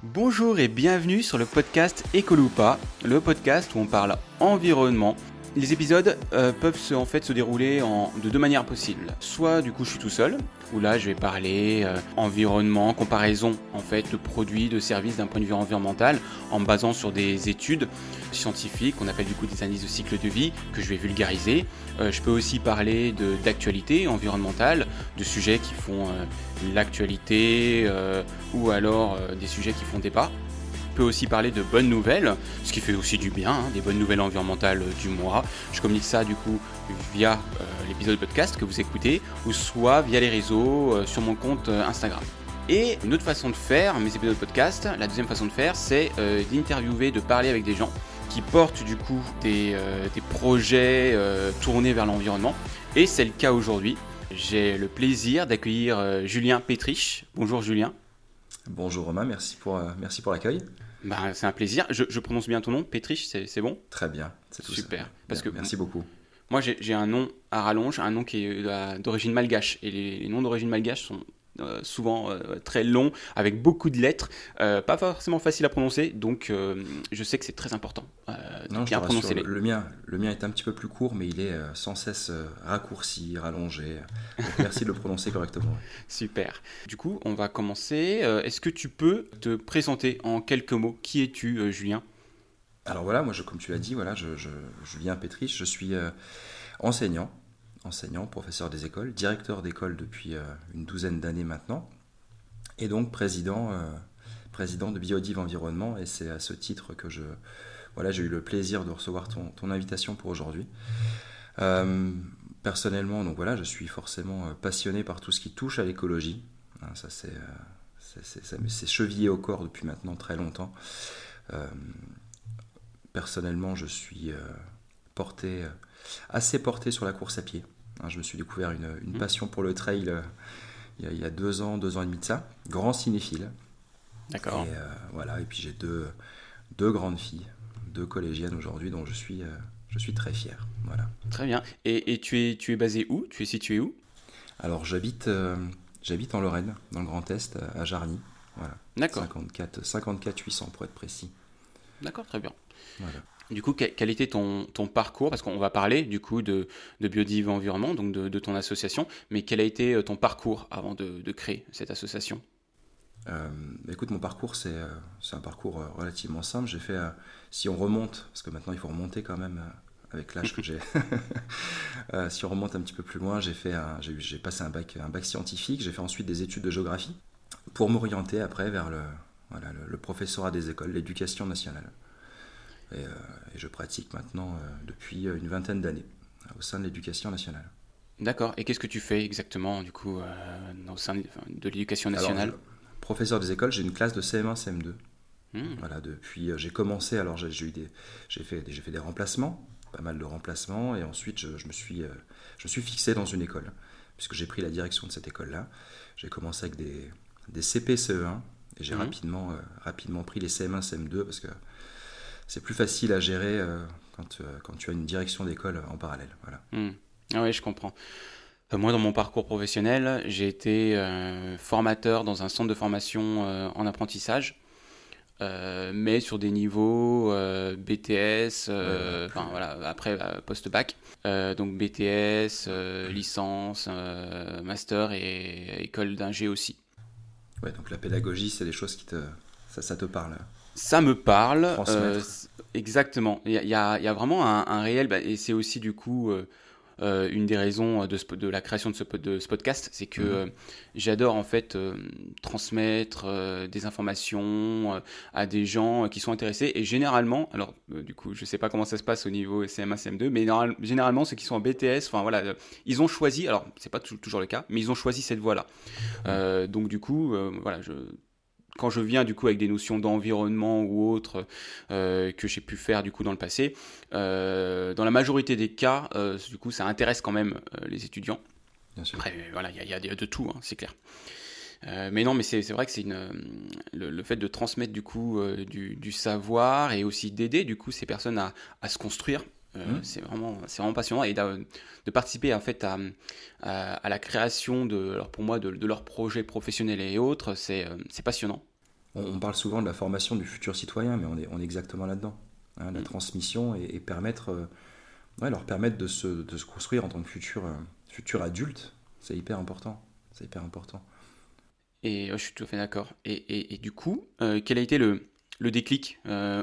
Bonjour et bienvenue sur le podcast Écolo ou pas, le podcast où on parle environnement. Les épisodes peuvent se dérouler de deux manières possibles. Soit du coup je suis tout seul, où là je vais parler environnement, comparaison en fait de produits, de services d'un point de vue environnemental, en me basant sur des études scientifiques qu'on appelle du coup des analyses de cycle de vie, que je vais vulgariser. Je peux aussi parler d'actualité environnementale, de sujets qui font l'actualité ou alors des sujets qui font débat. Je peux aussi parler de bonnes nouvelles, ce qui fait aussi du bien, des bonnes nouvelles environnementales du mois. Je communique ça du coup via l'épisode podcast que vous écoutez, ou soit via les réseaux sur mon compte Instagram. Et une autre façon de faire mes épisodes podcast, la deuxième façon de faire, c'est d'interviewer, de parler avec des gens qui portent du coup des projets tournés vers l'environnement. Et c'est le cas aujourd'hui. J'ai le plaisir d'accueillir Julien Pétrich. Bonjour Julien. Bonjour Romain, merci pour l'accueil. C'est un plaisir. Je prononce bien ton nom, Pétrich, c'est bon ? Très bien, c'est tout. Super. Ça. Parce bien, que merci beaucoup. Moi, j'ai un nom à rallonge, un nom qui est d'origine malgache. Et les noms d'origine malgache sont souvent très longs, avec beaucoup de lettres, pas forcément facile à prononcer. Donc, je sais que c'est très important de bien prononcer les. Le mien est un petit peu plus court, mais il est sans cesse raccourci, rallongé. Donc, merci de le prononcer correctement. Super. Du coup, on va commencer. Est-ce que tu peux te présenter en quelques mots ? Qui es-tu, Julien ? Alors voilà, moi, comme tu l'as dit, Julien Pétrich, je suis enseignant, professeur des écoles, directeur d'école depuis une douzaine d'années maintenant, et donc président de Biodive Environnement, et c'est à ce titre que j'ai eu le plaisir de recevoir ton invitation pour aujourd'hui. Personnellement, donc voilà, je suis forcément passionné par tout ce qui touche à l'écologie. Ça c'est chevillé au corps depuis maintenant très longtemps. Personnellement, je suis assez porté sur la course à pied. Je me suis découvert une passion pour le trail il y a 2 ans et demi de ça. Grand cinéphile. D'accord. Et puis j'ai deux grandes filles, 2 collégiennes aujourd'hui, dont je suis très fier. Voilà. Très bien. Et tu es basé où ? Tu es situé où ? Alors j'habite en Lorraine, dans le Grand Est, à Jarny. Voilà. D'accord. 54 800 pour être précis. D'accord, très bien. Voilà. Du coup, quel était ton parcours ? Parce qu'on va parler du coup de Biodive Environnement, donc de ton association, mais quel a été ton parcours avant de créer cette association ? Écoute, mon parcours, c'est un parcours relativement simple. J'ai fait, si on remonte, parce que maintenant il faut remonter quand même avec l'âge que j'ai, si on remonte un petit peu plus loin, j'ai passé un bac scientifique, j'ai fait ensuite des études de géographie pour m'orienter après vers le professorat des écoles, l'éducation nationale. Et je pratique maintenant depuis une vingtaine d'années au sein de l'éducation nationale. D'accord. Et qu'est-ce que tu fais exactement du coup au sein de l'éducation nationale ? Alors, professeur des écoles, j'ai une classe de CM1, CM2. Voilà, depuis j'ai commencé, alors j'ai fait des remplacements, pas mal de remplacements, et ensuite je me suis fixé dans une école, puisque j'ai pris la direction de cette école-là. J'ai commencé avec des CP, CE1, et j'ai rapidement pris les CM1, CM2, parce que c'est plus facile à gérer quand tu as une direction d'école en parallèle. Voilà. Ah oui, je comprends. Moi, dans mon parcours professionnel, j'ai été formateur dans un centre de formation en apprentissage, mais sur des niveaux BTS, après post-bac. Donc BTS, licence, master et école d'ingé aussi. Ouais, donc la pédagogie, c'est des choses ça te parle. Ça me parle, exactement. Il y a vraiment un réel, et c'est aussi du coup une des raisons de la création de ce podcast, c'est que j'adore en fait transmettre des informations à des gens qui sont intéressés, et généralement, alors du coup je sais pas comment ça se passe au niveau CM1, CM2, mais généralement ceux qui sont en BTS, enfin voilà, ils ont choisi, alors c'est pas toujours le cas, mais ils ont choisi cette voie-là. Donc du coup, voilà, quand je viens du coup avec des notions d'environnement ou autres que j'ai pu faire du coup dans le passé, dans la majorité des cas, du coup ça intéresse quand même les étudiants. Bien sûr. Après voilà, il y a de tout, c'est clair. Mais non, mais c'est vrai que c'est le fait de transmettre du coup du savoir, et aussi d'aider du coup ces personnes à se construire. C'est vraiment passionnant, et de participer en fait à la création pour moi de leurs projets professionnels et autres, c'est passionnant. on parle souvent de la formation du futur citoyen, mais on est exactement là-dedans. Hein, la transmission et leur permettre de se construire en tant que futur adulte, c'est hyper important. C'est hyper important. Et je suis tout à fait d'accord. Et du coup, quel a été le déclic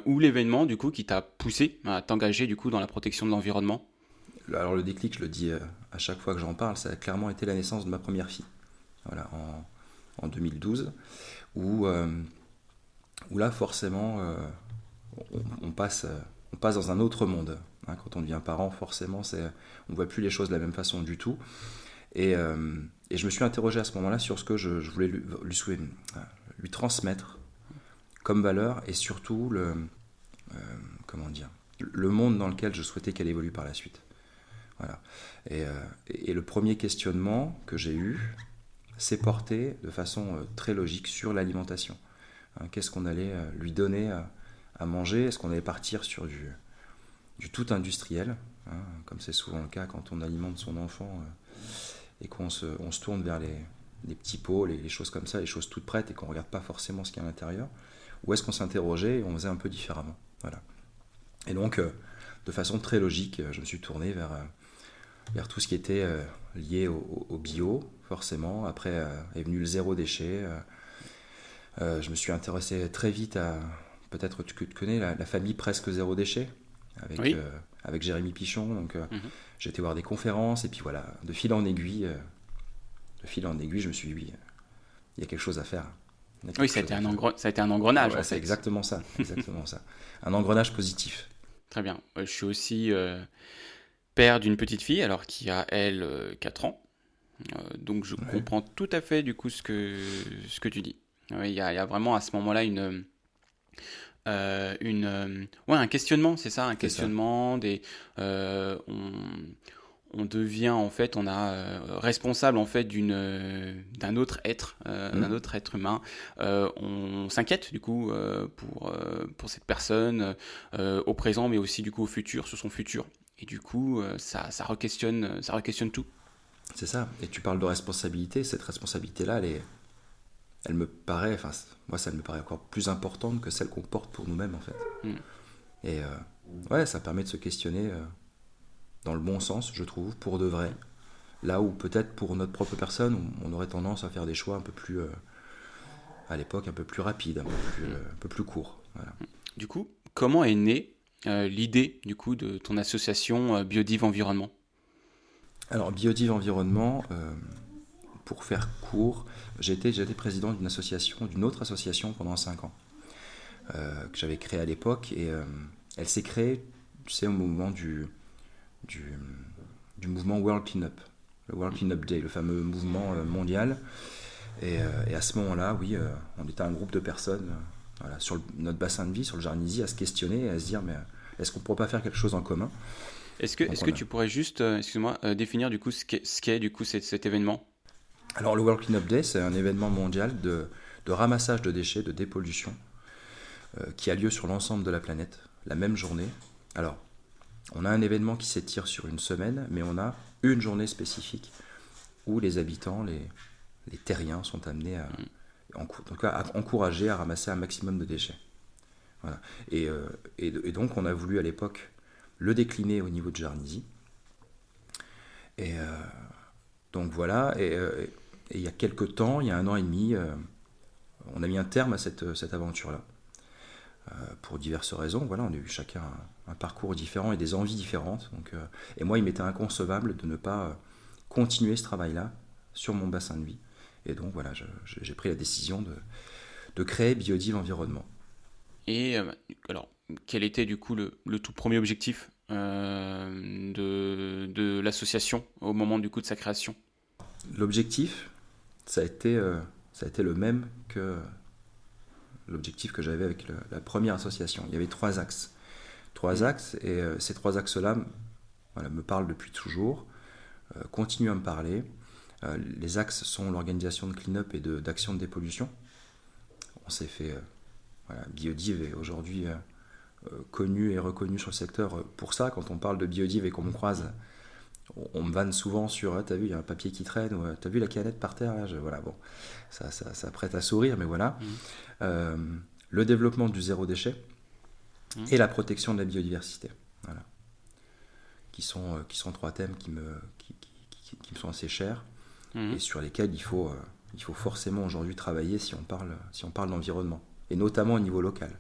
ou l'événement du coup qui t'a poussé à t'engager du coup dans la protection de l'environnement? Alors le déclic, je le dis à chaque fois que j'en parle, ça a clairement été la naissance de ma première fille. Voilà, en 2012, où, où là forcément on passe dans un autre monde. Hein. Quand on devient parent, forcément, on ne voit plus les choses de la même façon du tout. Et je me suis interrogé à ce moment-là sur ce que je voulais lui transmettre comme valeur et surtout comment dire, le monde dans lequel je souhaitais qu'elle évolue par la suite. Voilà. Et le premier questionnement que j'ai eu s'est porté de façon très logique sur l'alimentation. Hein, qu'est-ce qu'on allait lui donner à manger? Est-ce qu'on allait partir sur du tout industriel, hein, comme c'est souvent le cas quand on alimente son enfant et qu'on se tourne vers les petits pots, les choses comme ça, les choses toutes prêtes et qu'on ne regarde pas forcément ce qu'il y a à l'intérieur? Ou est-ce qu'on s'interrogeait et on faisait un peu différemment? Voilà. Et donc, de façon très logique, je me suis tourné vers tout ce qui était lié au bio, forcément. Après est venu le zéro déchet. Je me suis intéressé très vite à, peut-être que tu connais, la famille Presque Zéro Déchet, Oui. avec Jérémy Pichon. Donc, Mhm. j'ai été voir des conférences, et puis voilà, de fil en aiguille, je me suis dit, oui, il y a quelque chose à faire. Il y a Oui, quelque chose à faire. ça a été un engrenage Ouais, en c'est fait. exactement ça, exactement ça. Un engrenage positif. Très bien. Je suis aussi père d'une petite fille, alors qui a elle 4 ans. Donc je Ouais. comprends tout à fait du coup ce que tu dis. Oui, il y a vraiment à ce moment-là ouais, un questionnement, c'est ça, un C'est ça. questionnement on devient en fait, on a responsable en fait d'un Hmm. autre être humain. On s'inquiète du coup pour cette personne au présent, mais aussi du coup au futur, sur son futur. Et du coup, ça re-questionne tout. C'est ça. Et tu parles de responsabilité. Cette responsabilité-là, elle me paraît, enfin, moi, ça me paraît encore plus importante que celle qu'on porte pour nous-mêmes, en fait. Mm. Et ouais, ça permet de se questionner dans le bon sens, je trouve, pour de vrai. Là où peut-être pour notre propre personne, on aurait tendance à faire des choix un peu plus, à l'époque, un peu plus rapides, un peu plus courts. Voilà. Du coup, comment est née l'idée du coup de ton association Biodive Environnement? Alors, Biodive Environnement, pour faire court, j'ai été président d'une autre association pendant 5 ans, que j'avais créée à l'époque, et elle s'est créée, tu sais, au moment du, du mouvement World Cleanup, le World Cleanup Day, le fameux mouvement mondial. Et à ce moment-là, oui, on était un groupe de personnes voilà, sur notre bassin de vie, sur le Jarnisy, à se questionner et à se dire, mais est-ce qu'on ne pourrait pas faire quelque chose en commun? Donc Est-ce que on a... tu pourrais juste, excuse-moi, définir du coup ce qu'est du coup cet événement? Alors le World Cleanup Day, c'est un événement mondial de ramassage de déchets, de dépollution, qui a lieu sur l'ensemble de la planète, la même journée. Alors, on a un événement qui s'étire sur une semaine, mais on a une journée spécifique où les habitants, les terriens sont amenés en tout cas, à encourager à ramasser un maximum de déchets. Voilà. Et donc, on a voulu à l'époque le décliner au niveau de Jarnisy. Et donc voilà, et il y a quelques temps, il y a 1 an et demi, on a mis un terme à cette aventure-là. Pour diverses raisons, voilà, on a eu chacun un parcours différent et des envies différentes. Donc, et moi, il m'était inconcevable de ne pas continuer ce travail-là sur mon bassin de vie. Et donc voilà, j'ai pris la décision de créer Biodive Environnement. Et alors, quel était du coup le tout premier objectif de l'association au moment du coup de sa création? L'objectif, ça a été le même que l'objectif que j'avais avec la première association. Il y avait 3 axes. Trois Mm. axes, et ces 3 axes-là voilà, me parlent depuis toujours, continuent à me parler. Les axes sont l'organisation de clean-up et d'action de dépollution. On s'est fait, voilà, Biodive est aujourd'hui connu et reconnu sur le secteur pour ça. Quand on parle de Biodive et qu'on me croise On me vanne souvent sur t'as vu, il y a un papier qui traîne, ou t'as vu la canette par terre là. Voilà, bon, ça prête à sourire, mais voilà. Mhm. Euh, le développement du zéro déchet Mhm. et la protection de la biodiversité. Voilà. Qui sont trois thèmes qui me sont assez chers et Mhm. sur lesquels il faut forcément aujourd'hui travailler si on parle d'environnement, et notamment au niveau local.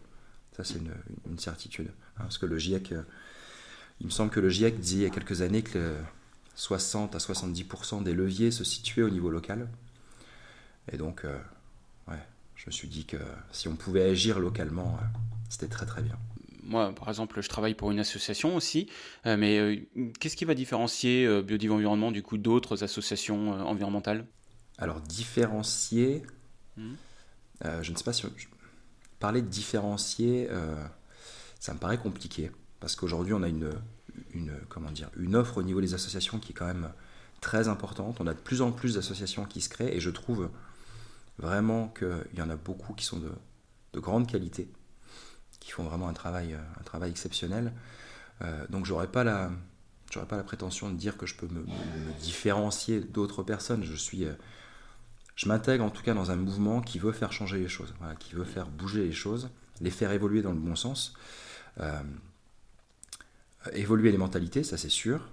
Ça, c'est une certitude. Hein, parce que le GIEC, il me semble que le GIEC disait il y a quelques années que 60 à 70% des leviers se situaient au niveau local. Et donc, ouais, je me suis dit que si on pouvait agir localement, c'était très très bien. Moi, par exemple, je travaille pour une association aussi, mais qu'est-ce qui va différencier Biodive Environnement du coup d'autres associations environnementales? Alors, différencier, Mhm. je ne sais pas si parler de différencier, ça me paraît compliqué parce qu'aujourd'hui on a comment dire, une offre au niveau des associations qui est quand même très importante. On a de plus en plus d'associations qui se créent et je trouve vraiment qu'il y en a beaucoup qui sont de grande qualité, qui font vraiment un travail exceptionnel. Donc j'aurais pas la prétention de dire que je peux me différencier d'autres personnes. Je m'intègre en tout cas dans un mouvement qui veut faire changer les choses, voilà, qui veut faire bouger les choses, les faire évoluer dans le bon sens. Euh, Évoluer les mentalités, ça c'est sûr,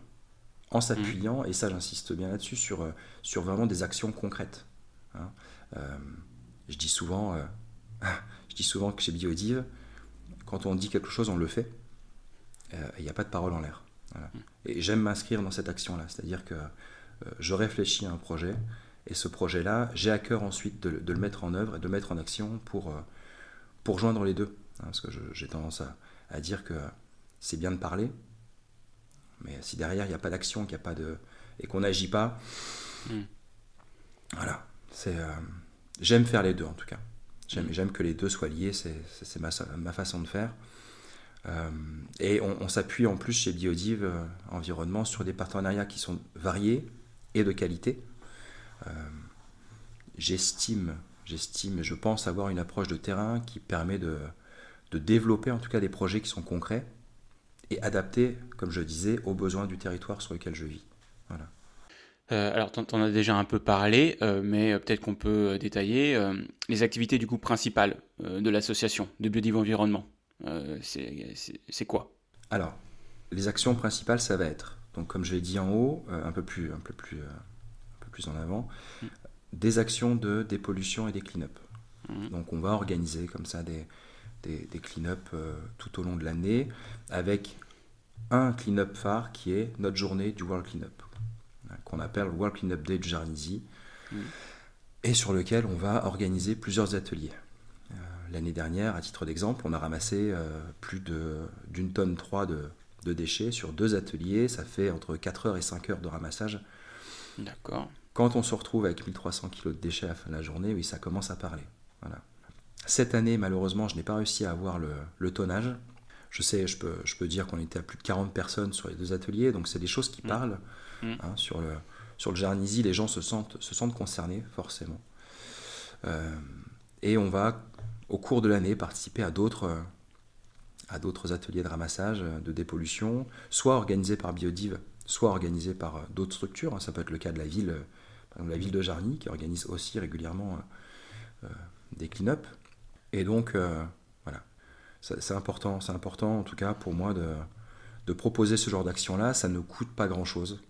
en Mhm. s'appuyant, et ça j'insiste bien là-dessus, sur vraiment des actions concrètes. Hein. Euh, je dis souvent, que chez Biodive, quand on dit quelque chose, on le fait. Il n'y a pas de parole en l'air. Voilà. Et j'aime m'inscrire dans cette action-là, c'est-à-dire que je réfléchis à un projet, et ce projet-là, j'ai à cœur ensuite de le mettre en œuvre et de le mettre en action pour joindre les deux. Hein, parce que j'ai tendance à dire que c'est bien de parler, mais si derrière il n'y a pas d'action, et qu'on n'agit pas, Mhm. voilà. J'aime faire les deux en tout cas. J'aime, Mhm. j'aime que les deux soient liés, c'est ma façon de faire. Euh, et on s'appuie en plus chez Biodive Environnement sur des partenariats qui sont variés et de qualité. Euh, j'estime et je pense avoir une approche de terrain qui permet de développer en tout cas des projets qui sont concrets et adaptés, comme je disais, aux besoins du territoire sur lequel je vis. Voilà. Alors, t'en as déjà un peu parlé, mais peut-être qu'on peut détailler les activités du coup principales de l'association de Biodive Environnement. C'est quoi? Alors, les actions principales, ça va être, donc comme je l'ai dit en haut, un peu plus en avant, Mhm. des actions de dépollution et des clean-up. Mhm. Donc on va organiser comme ça des clean-up tout au long de l'année, avec un clean-up phare qui est notre journée du World Clean-up, hein, qu'on appelle World Clean-up Day de Jarnisy, Mhm. et sur lequel on va organiser plusieurs ateliers. L'année dernière, à titre d'exemple, on a ramassé plus d'une tonne 3 de déchets sur 2 ateliers. Ça fait entre 4 heures et 5 heures de ramassage. D'accord. Quand on se retrouve avec 1300 kilos de déchets à la fin de la journée, oui, ça commence à parler. Voilà. Cette année, malheureusement, je n'ai pas réussi à avoir le tonnage. Je sais, je peux dire qu'on était à plus de 40 personnes sur les 2 ateliers, donc c'est des choses qui Mhm. parlent. Mhm. Hein, sur le Jarnisy, les gens se sentent concernés, forcément. Euh, et on va, au cours de l'année, participer à d'autres ateliers de ramassage, de dépollution, soit organisés par Biodive, soit organisés par d'autres structures. Ça peut être le cas de la ville, par exemple la ville de Jarny, qui organise aussi régulièrement des clean-up. Et donc, voilà, c'est important en tout cas pour moi de proposer ce genre d'action-là. Ça ne coûte pas grand-chose.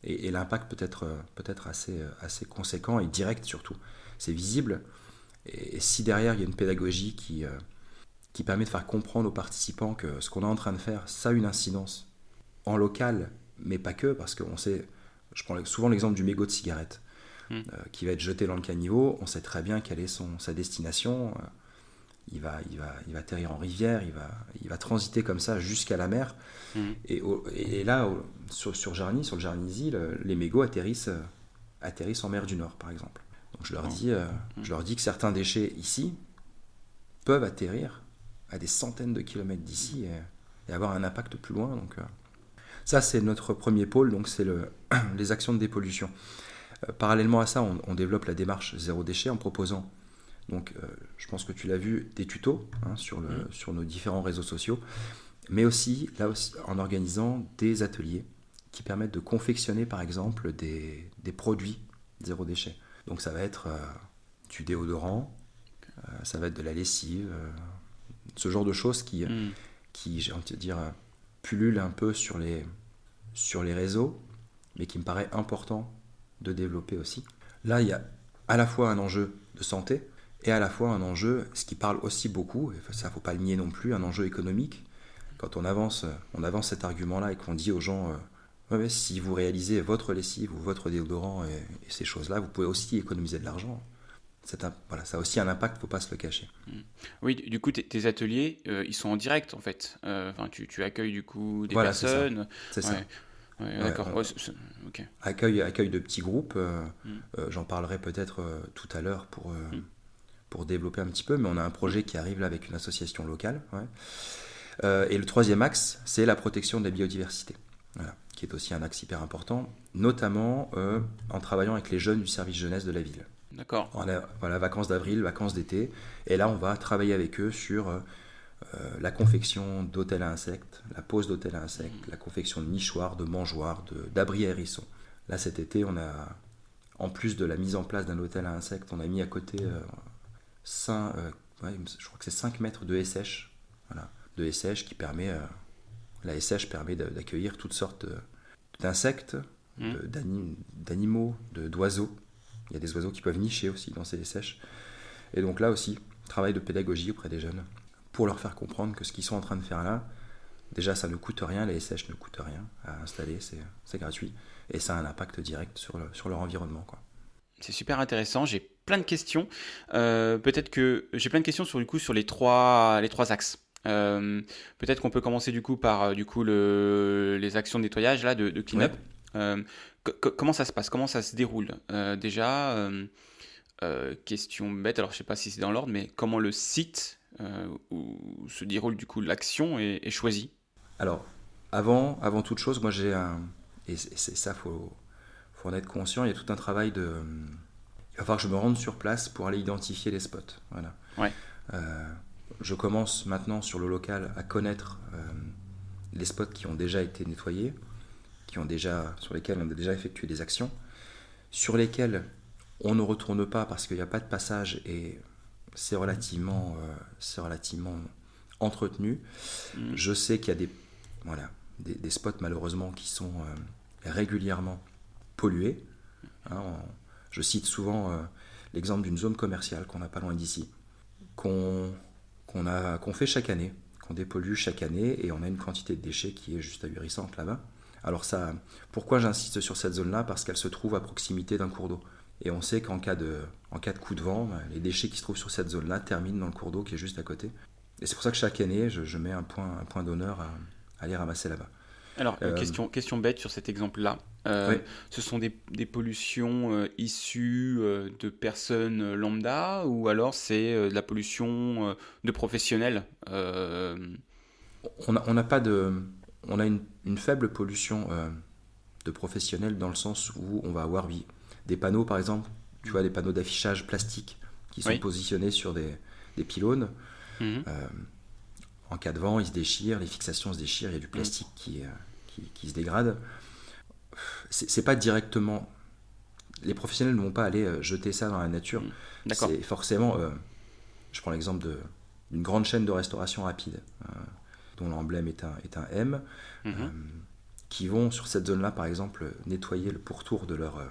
Et l'impact peut être assez conséquent et direct surtout. C'est visible. Et si derrière il y a une pédagogie qui permet de faire comprendre aux participants que ce qu'on est en train de faire, ça a une incidence en local, mais pas que, parce qu'on sait, je prends souvent l'exemple du mégot de cigarette Mhm. qui va être jeté dans le caniveau, on sait très bien quelle est sa destination, il va atterrir en rivière, il va transiter comme ça jusqu'à la mer, Mhm. et là, sur Jarny, sur le Jarnisy, les mégots atterrissent en mer du Nord, par exemple. Donc je leur Oh. dis, Mhm. je leur dis que certains déchets ici peuvent atterrir à des centaines de kilomètres d'ici et avoir un impact plus loin. Donc, ça, c'est notre premier pôle, donc c'est les actions de dépollution. Parallèlement à ça, on développe la démarche zéro déchet en proposant, donc, je pense que tu l'as vu, des tutos hein, Mhm. sur nos différents réseaux sociaux, mais aussi, là aussi, en organisant des ateliers qui permettent de confectionner par exemple des produits zéro déchet. Donc ça va être du déodorant, ça va être de la lessive, ce genre de choses qui j'ai envie de dire, pullulent un peu sur les réseaux, mais qui me paraît important de développer aussi. Là, il y a à la fois un enjeu de santé et à la fois un enjeu, ce qui parle aussi beaucoup, et ça il ne faut pas le nier non plus, un enjeu économique. Quand on avance cet argument-là et qu'on dit aux gens, ouais, si vous réalisez votre lessive ou votre déodorant et ces choses-là, vous pouvez aussi économiser de l'argent. Voilà, ça a aussi un impact, il ne faut pas se le cacher. Oui, du coup, tes ateliers, ils sont en direct, en fait. Enfin, tu accueilles, du coup, des Voilà, personnes. c'est ça. Ouais, Ouais, d'accord. Ouais, ok. accueil de petits groupes, Mm. j'en parlerai peut-être tout à l'heure pour développer un petit peu, mais on a un projet qui arrive là avec une association locale. Ouais. Et le troisième axe, c'est la protection de la biodiversité, voilà, qui est aussi un axe hyper important, notamment en travaillant avec les jeunes du service jeunesse de la ville. D'accord. Voilà, vacances d'avril, vacances d'été, et là on va travailler avec eux sur la confection d'hôtels à insectes, la pose d'hôtels à insectes, la confection de nichoirs, de mangeoires, d'abris à hérissons. Là cet été, en plus de la mise en place d'un hôtel à insectes, on a mis à côté je crois que c'est 5 mètres de haie sèche. Voilà, de haie sèche qui permet, la haie sèche permet d'accueillir toutes sortes d'insectes, d'animaux, d'oiseaux. Il y a des oiseaux qui peuvent nicher aussi dans ces haies sèches. Et donc là aussi, travail de pédagogie auprès des jeunes pour leur faire comprendre que ce qu'ils sont en train de faire là, déjà ça ne coûte rien, les haies sèches ne coûtent rien à installer, c'est gratuit. Et ça a un impact direct sur leur environnement, quoi. C'est super intéressant. J'ai plein de questions. Peut-être que j'ai plein de questions sur, du coup, sur les trois axes. Peut-être qu'on peut commencer du coup par les actions de nettoyage là, de clean-up. Ouais. Comment ça se passe? Comment ça se déroule? Déjà, question bête, alors je sais pas si c'est dans l'ordre, mais comment le site où se déroule du coup l'action est choisi? Alors, avant toute chose, moi j'ai un... Et c'est ça, faut en être conscient, il y a tout un travail de... Il va falloir que je me rende sur place pour aller identifier les spots. Voilà. Ouais. Je commence maintenant sur le local à connaître les spots qui ont déjà été nettoyés, sur lesquels on a déjà effectué des actions, sur lesquels on ne retourne pas parce qu'il n'y a pas de passage et c'est relativement entretenu. Mhm. Je sais qu'il y a des spots malheureusement qui sont régulièrement pollués. Hein, je cite souvent l'exemple d'une zone commerciale qu'on n'a pas loin d'ici, qu'on fait chaque année, qu'on dépollue chaque année, et on a une quantité de déchets qui est juste ahurissante là-bas. Alors ça, pourquoi j'insiste sur cette zone-là? Parce qu'elle se trouve à proximité d'un cours d'eau. Et on sait qu'en cas de coup de vent, les déchets qui se trouvent sur cette zone-là terminent dans le cours d'eau qui est juste à côté. Et c'est pour ça que chaque année, je mets un point d'honneur à aller ramasser là-bas. Alors, question bête sur cet exemple-là. Ouais. Ce sont des pollutions issues de personnes lambda ou alors c'est de la pollution de professionnels? On n'a pas de... On a une faible pollution de professionnels dans le sens où on va avoir des panneaux, par exemple, tu vois, des panneaux d'affichage plastique qui sont Oui. positionnés sur des pylônes. Mhm. En cas de vent, ils se déchirent, les fixations se déchirent, il y a du plastique qui se dégrade. C'est pas directement... Les professionnels ne vont pas aller jeter ça dans la nature. D'accord. C'est forcément... je prends l'exemple d'une grande chaîne de restauration rapide, dont l'emblème est un M, Mhm. qui vont sur cette zone-là, par exemple, nettoyer le pourtour de leur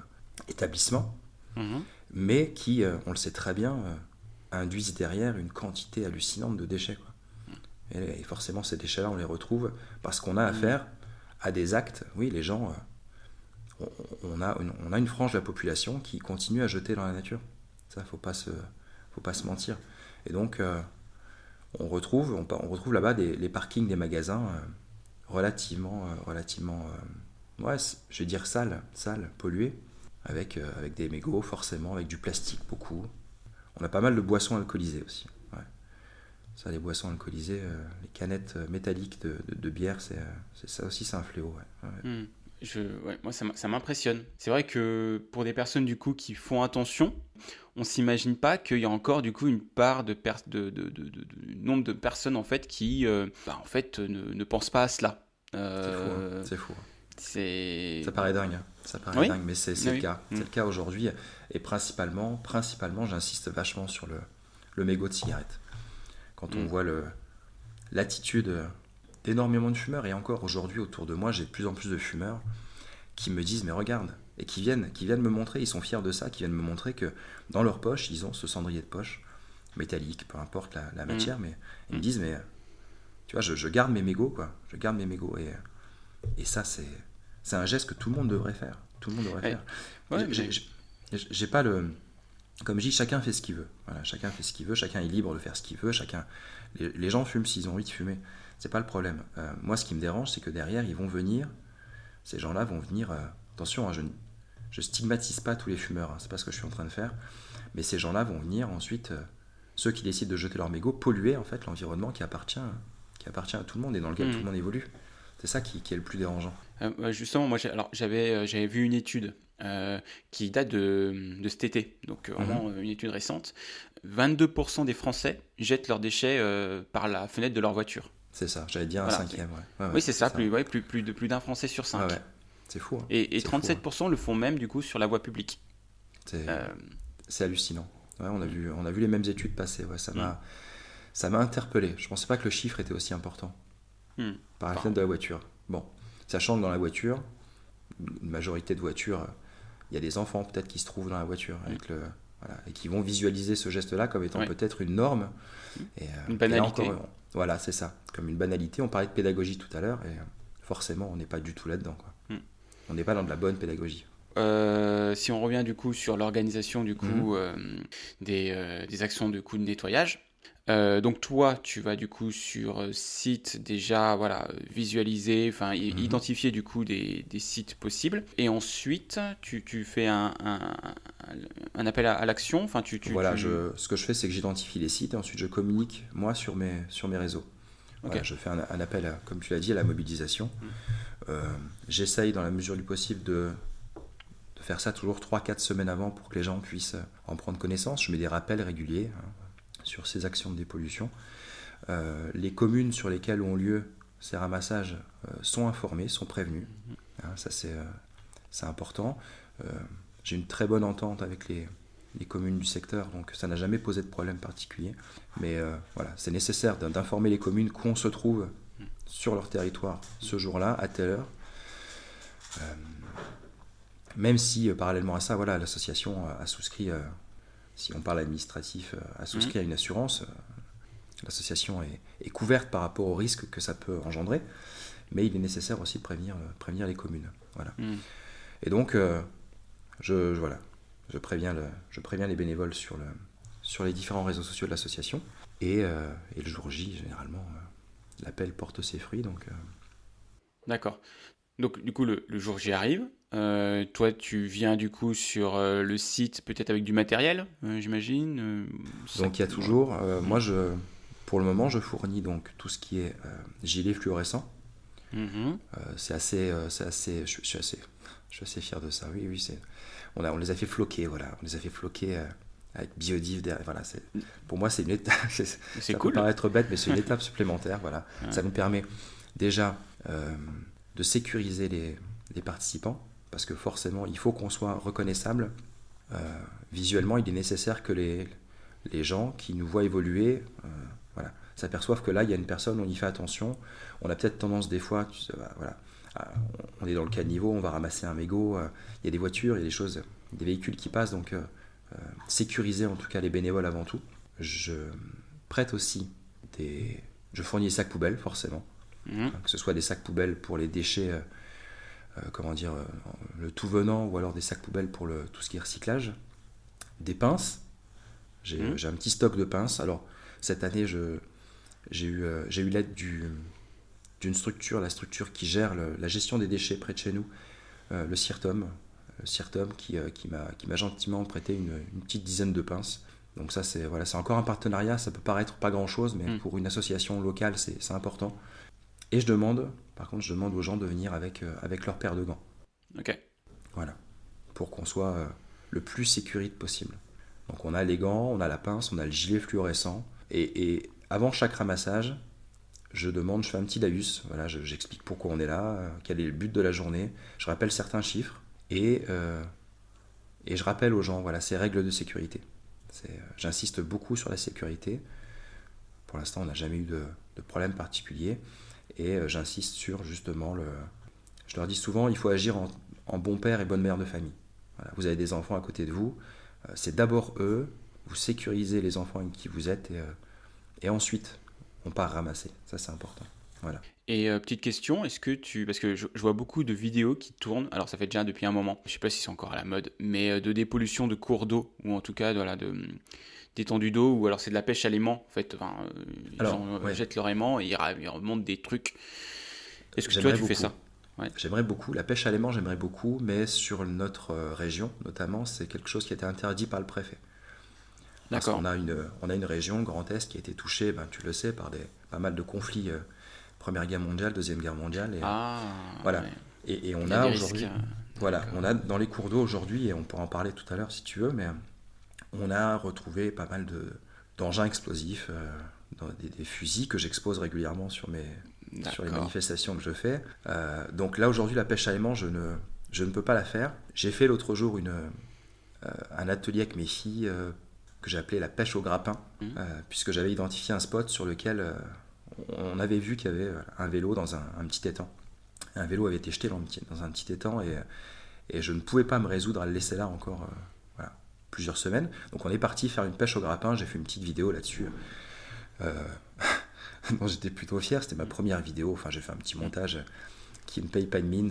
établissement, Mhm. mais qui, on le sait très bien, induisent derrière une quantité hallucinante de déchets, quoi. Et forcément, ces déchets-là, on les retrouve parce qu'on a affaire à des actes. Oui, les gens, on a une frange de la population qui continue à jeter dans la nature. Ça, faut pas se mentir. Et donc, on retrouve là-bas les parkings des magasins relativement, ouais, je vais dire sales, pollués, avec des mégots, forcément, avec du plastique, beaucoup. On a pas mal de boissons alcoolisées aussi. Ouais. Ça, les boissons alcoolisées, les canettes métalliques de bière, ça aussi, c'est un fléau. Ouais. Ouais. Mhm. Moi, ça m'impressionne. C'est vrai que pour des personnes du coup qui font attention, on s'imagine pas qu'il y a encore du coup une part nombre de personnes en fait qui en fait ne pensent pas à cela. C'est fou, hein. Euh, C'est fou. C'est... Ça paraît dingue, hein. Ça paraît Oui, dingue, mais c'est oui. le cas. C'est le cas aujourd'hui. Et principalement, j'insiste vachement sur le mégot de cigarette. Quand on voit l'attitude d'énormément de fumeurs, et encore aujourd'hui autour de moi, j'ai de plus en plus de fumeurs qui me disent mais regarde, et qui viennent me montrer, ils sont fiers de ça, qui viennent me montrer que dans leur poche, ils ont ce cendrier de poche, métallique, peu importe la matière, mais ils me disent mais tu vois, je garde mes mégots, quoi. Je garde mes mégots, et ça c'est un geste que tout le monde devrait faire. Tout le monde devrait faire. Ouais, J'ai pas le... Comme je dis, chacun fait ce qu'il veut. Voilà, chacun fait ce qu'il veut, chacun est libre de faire ce qu'il veut. Les gens fument s'ils ont envie de fumer. C'est pas le problème. Moi, ce qui me dérange, c'est que derrière, ils vont venir. Ces gens-là vont venir. Attention, hein, je stigmatise pas tous les fumeurs. Hein, c'est pas ce que je suis en train de faire. Mais ces gens-là vont venir ensuite. Ceux qui décident de jeter leur mégot, polluer en fait l'environnement qui appartient à tout le monde et dans lequel tout le monde évolue. C'est ça qui est le plus dérangeant. Justement, moi, j'avais vu une étude qui date de cet été, donc vraiment une étude récente. 22% des Français jettent leurs déchets par la fenêtre de leur voiture. C'est ça, j'allais dire un Voilà, cinquième. Ouais. oui, c'est ça, plus d'un Français sur 5. Ouais. C'est fou. Hein. Et C'est 37% fou, hein. le font même du coup sur la voie publique. C'est hallucinant. Ouais, on a vu les mêmes études passer. Ouais, ça m'a interpellé. Je ne pensais pas que le chiffre était aussi important. Par la fenêtre de la voiture. Bon, sachant que dans la voiture, une majorité de voitures, il y a des enfants peut-être qui se trouvent dans la voiture et qui vont visualiser ce geste-là comme étant peut-être une norme. Une banalité. Et là encore, voilà, c'est ça. Comme une banalité. On parlait de pédagogie tout à l'heure et forcément, on n'est pas du tout là-dedans, quoi. On n'est pas dans de la bonne pédagogie. Si on revient du coup sur l'organisation du coup des actions de nettoyage. Donc toi, tu vas du coup sur site déjà visualiser, enfin identifier du coup des sites possibles, et ensuite tu fais un appel à l'action. Enfin ce que je fais, c'est que j'identifie les sites et ensuite je communique moi sur mes réseaux. Okay. Voilà, je fais un appel, comme tu l'as dit, à la mobilisation. J'essaye dans la mesure du possible de faire ça toujours 3-4 semaines avant pour que les gens puissent en prendre connaissance. Je mets des rappels réguliers sur ces actions de dépollution. Les communes sur lesquelles ont lieu ces ramassages sont informées, sont prévenues. Ça c'est important. J'ai une très bonne entente avec les communes du secteur, donc ça n'a jamais posé de problème particulier. Mais voilà, c'est nécessaire d'informer les communes qu'on se trouve sur leur territoire ce jour-là, à telle heure. Même si, parallèlement à ça, voilà, l'association a souscrit, si on parle administratif, a souscrit à une assurance. L'association est couverte par rapport aux risques que ça peut engendrer, mais il est nécessaire aussi de prévenir les communes. Voilà. Et donc, je préviens les bénévoles sur les différents réseaux sociaux de l'association, et le jour J, généralement, l'appel porte ses fruits. Donc, D'accord. Donc du coup le jour J arrive. Toi tu viens du coup sur le site peut-être avec du matériel, j'imagine. Donc il y a toujours, moi pour le moment je fournis donc tout ce qui est gilet fluorescent. C'est assez, je suis assez fier de ça. Oui, on les a fait floquer, voilà, on les a fait floquer avec Biodiv derrière. Voilà, pour moi c'est une étape. C'est ça cool. peut paraître bête, mais c'est une étape supplémentaire. Voilà, ça nous permet déjà de sécuriser les participants, parce que forcément il faut qu'on soit reconnaissable. Visuellement, il est nécessaire que les gens qui nous voient évoluer s'aperçoivent que là il y a une personne, on y fait attention. On a peut-être tendance des fois, on est dans le caniveau, on va ramasser un mégot, il y a des voitures, il y a des choses, des véhicules qui passent, donc sécuriser en tout cas les bénévoles avant tout. Je prête aussi je fournis des sacs poubelles forcément, que ce soit des sacs poubelles pour les déchets, le tout venant, ou alors des sacs poubelles pour tout ce qui est recyclage, des pinces. J'ai un petit stock de pinces. Alors cette année j'ai eu l'aide d'une structure, la structure qui gère la gestion des déchets près de chez nous, le CIRTOM qui m'a gentiment prêté une petite dizaine de pinces. Donc ça c'est encore un partenariat, ça peut paraître pas grand chose, mais pour une association locale c'est important. Et je demande aux gens de venir avec leur paire de gants. Ok. Voilà, pour qu'on soit le plus sécurite possible. Donc on a les gants, on a la pince, on a le gilet fluorescent, et avant chaque ramassage, je demande, je fais un petit laïus, voilà, j'explique pourquoi on est là, quel est le but de la journée, je rappelle certains chiffres et je rappelle aux gens voilà, ces règles de sécurité. J'insiste beaucoup sur la sécurité. Pour l'instant, on n'a jamais eu de problème particulier et j'insiste sur justement je leur dis souvent, il faut agir en bon père et bonne mère de famille. Voilà, vous avez des enfants à côté de vous, c'est d'abord eux, vous sécurisez les enfants avec qui vous êtes et ensuite on part ramasser. Ça, c'est important. Voilà. Et petite question, est-ce que parce que je vois beaucoup de vidéos qui tournent, alors ça fait déjà depuis un moment, je sais pas si c'est encore à la mode, mais de dépollution de cours d'eau, ou en tout cas voilà, d'étendues d'eau, ou alors c'est de la pêche à l'aimant, en fait, enfin, les Alors, gens ouais, jettent leur aimant et ils remontent des trucs. Est-ce que toi j'aimerais tu fais beaucoup. ça? Ouais. J'aimerais beaucoup. La pêche à l'aimant, j'aimerais beaucoup, mais sur notre région, notamment, c'est quelque chose qui a été interdit par le préfet. Parce D'accord. on a une région, le Grand Est, qui a été touchée, ben, tu le sais, par pas mal de conflits, Première Guerre mondiale, Deuxième Guerre mondiale. Et, Ah, voilà. ouais. Et Il on y a a des risques. aujourd'hui, voilà, D'accord. on a dans les cours d'eau aujourd'hui, et on pourra en parler tout à l'heure si tu veux, mais on a retrouvé pas mal d'engins explosifs, des fusils que j'expose régulièrement sur les D'accord. manifestations que je fais. Donc là, aujourd'hui, la pêche à l'aimant, je ne peux pas la faire. J'ai fait l'autre jour un atelier avec mes filles que j'ai appelé la pêche au grappin, Mhm. puisque j'avais identifié un spot sur lequel on avait vu qu'il y avait un vélo dans un petit étang. Un vélo avait été jeté dans un petit étang et je ne pouvais pas me résoudre à le laisser là encore voilà, plusieurs semaines. Donc on est parti faire une pêche au grappin, j'ai fait une petite vidéo là-dessus. Euh, dont j'étais plutôt fier, c'était ma première vidéo, enfin j'ai fait un petit montage qui ne paye pas de mine,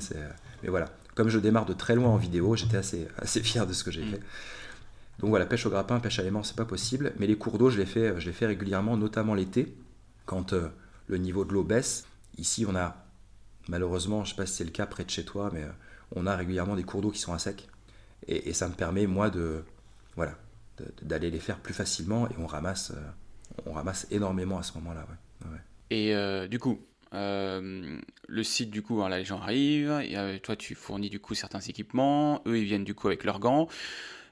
mais voilà. Comme je démarre de très loin en vidéo, j'étais assez fier de ce que j'ai Mhm. fait. Donc voilà, pêche au grappin, pêche à l'aimant, c'est pas possible, mais les cours d'eau, je les fais régulièrement, notamment l'été, quand le niveau de l'eau baisse. Ici, on a, malheureusement, je sais pas si c'est le cas près de chez toi, mais on a régulièrement des cours d'eau qui sont à sec. Et ça me permet, moi, voilà, d'aller les faire plus facilement et on ramasse énormément à ce moment-là. Ouais. Ouais. Et du coup, le site, du coup, alors là, les gens arrivent, et, toi, tu fournis du coup certains équipements, eux, ils viennent du coup avec leurs gants.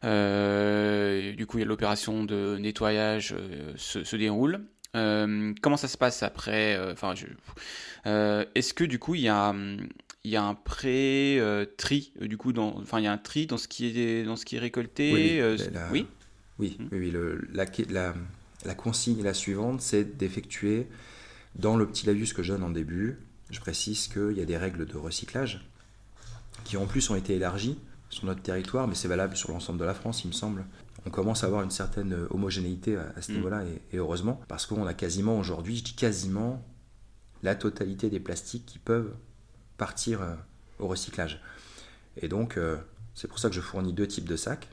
Du coup, il y a l'opération de nettoyage se déroule. Comment ça se passe après enfin, est-ce que du coup, il y a un pré-tri du coup enfin, il y a un tri dans ce qui est Oui, récolté. oui. Oui. Oui, Hmm. oui, oui, la consigne est la suivante, c'est d'effectuer, dans le petit laïus que je donne en début, je précise qu'il y a des règles de recyclage qui en plus ont été élargies sur notre territoire, mais c'est valable sur l'ensemble de la France, il me semble. On commence à avoir une certaine homogénéité à ce Hmm. niveau-là, et heureusement, parce qu'on a quasiment aujourd'hui, je dis quasiment, la totalité des plastiques qui peuvent partir au recyclage. Et donc, c'est pour ça que je fournis deux types de sacs,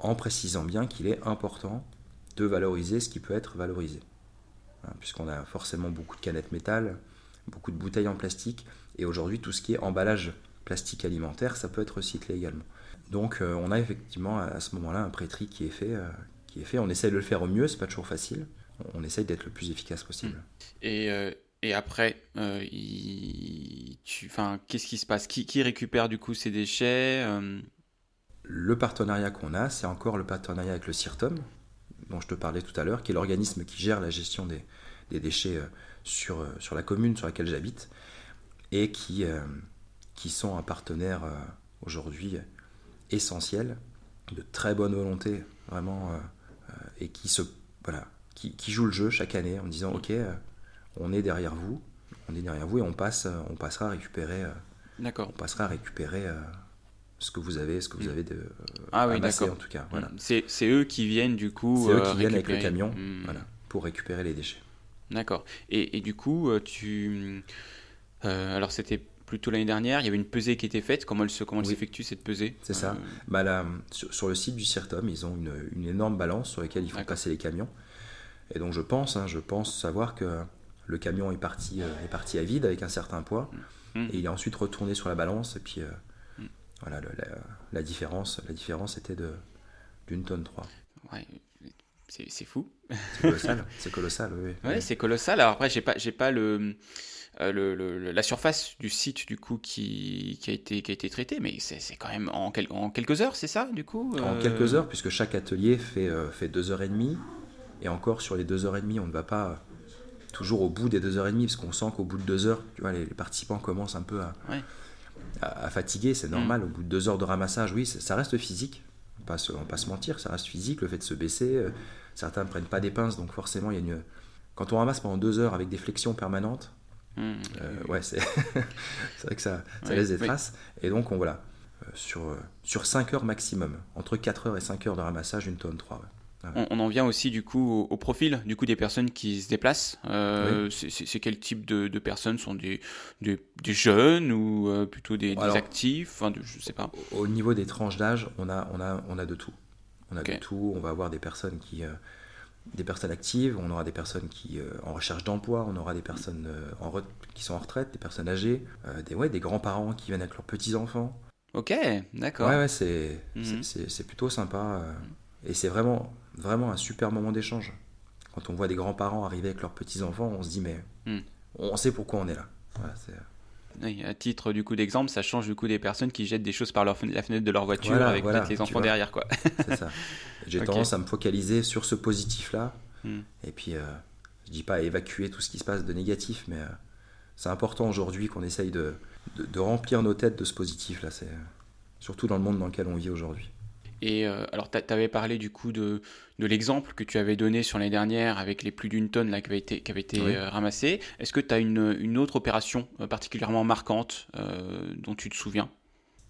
en précisant bien qu'il est important de valoriser ce qui peut être valorisé. Hein, puisqu'on a forcément beaucoup de canettes métal, beaucoup de bouteilles en plastique, et aujourd'hui tout ce qui est emballage plastique alimentaire, ça peut être recyclé également. Donc on a effectivement à ce moment-là un pré-tri qui est fait. On essaie de le faire au mieux, c'est pas toujours facile. On essaye d'être le plus efficace Hmm. possible. Et, euh, et après, enfin, qu'est-ce qui se passe? Qui récupère du coup ces déchets? Le partenariat qu'on a, c'est encore le partenariat avec le CIRTOM, dont je te parlais tout à l'heure, qui est l'organisme qui gère la gestion des déchets sur la commune sur laquelle j'habite, et qui sont un partenaire aujourd'hui essentiel, de très bonne volonté, vraiment, et voilà, qui joue le jeu chaque année en disant ok, on est derrière vous, et on passera à récupérer, D'accord. ce que vous avez Ah oui, amassé d'accord. en tout cas. Hmm. Voilà. C'est eux qui viennent du coup C'est eux qui viennent avec le récupérer. camion, Hmm. voilà, pour récupérer les déchets. D'accord. Et du coup, alors c'était plutôt l'année dernière, il y avait une pesée qui était faite. Comment elle Oui, s'effectue cette pesée? c'est ça. Bah là, sur le site du CIRTOM, ils ont une énorme balance sur laquelle ils font D'accord. passer les camions. Et donc je pense savoir que le camion est parti à vide avec un certain poids, Hmm. et il est ensuite retourné sur la balance, et puis Hmm. voilà, la différence était d'une tonne 3. Ouais, c'est fou. C'est colossal, oui, oui, Ouais, oui. c'est colossal. Alors après, j'ai pas la surface du site du coup qui a été traitée, mais c'est quand même en quelques heures, c'est ça du coup? En quelques heures, puisque chaque atelier fait 2 heures et demie, et encore sur les 2 heures et demie, on ne va pas toujours au bout des 2h30, parce qu'on sent qu'au bout de 2 heures, tu vois, les participants commencent un peu Ouais. à fatiguer, c'est normal. Au bout de 2 heures de ramassage, oui, ça reste physique. On va pas se mentir, ça reste physique, le fait de se baisser. Certains ne prennent pas des pinces, donc forcément, il y a une... Quand on ramasse pendant 2 heures avec des flexions permanentes, ouais, c'est vrai que ça laisse des traces. Et donc, voilà, sur 5 heures maximum, entre 4 heures et 5 heures de ramassage, une tonne 3. Ouais. On en vient aussi du coup au profil du coup des personnes qui se déplacent. Oui. C'est quel type de personnes? Sont des jeunes ou plutôt des Alors, actifs? Enfin, je sais pas. au niveau des tranches d'âge, on a de tout. On a Ok. de tout. On va avoir des personnes des personnes actives, on aura des personnes qui en recherche d'emploi, on aura des personnes qui sont en retraite, des personnes âgées, des grands-parents qui viennent avec leurs petits-enfants. Ok, Ouais, d'accord. ouais, c'est Mhm. c'est plutôt sympa. Et c'est vraiment, vraiment un super moment d'échange. Quand on voit des grands-parents arriver avec leurs petits-enfants, on se dit, mais Mhm. on sait pourquoi on est là. Voilà, Oui, à titre du coup d'exemple, ça change du coup des personnes qui jettent des choses par la fenêtre de leur voiture voilà, avec peut-être voilà, les tu enfants vois, derrière, quoi. c'est ça. J'ai Ok. tendance à me focaliser sur ce positif-là. Mhm. Et puis, je dis pas évacuer tout ce qui se passe de négatif, mais c'est important aujourd'hui qu'on essaye de remplir nos têtes de ce positif-là. C'est surtout dans le monde dans lequel on vit aujourd'hui. Et alors, tu avais parlé du coup de l'exemple que tu avais donné sur l'année dernière avec les plus d'une tonne là, qui avait été Oui. ramassée. Est-ce que tu as une autre opération particulièrement marquante dont tu te souviens?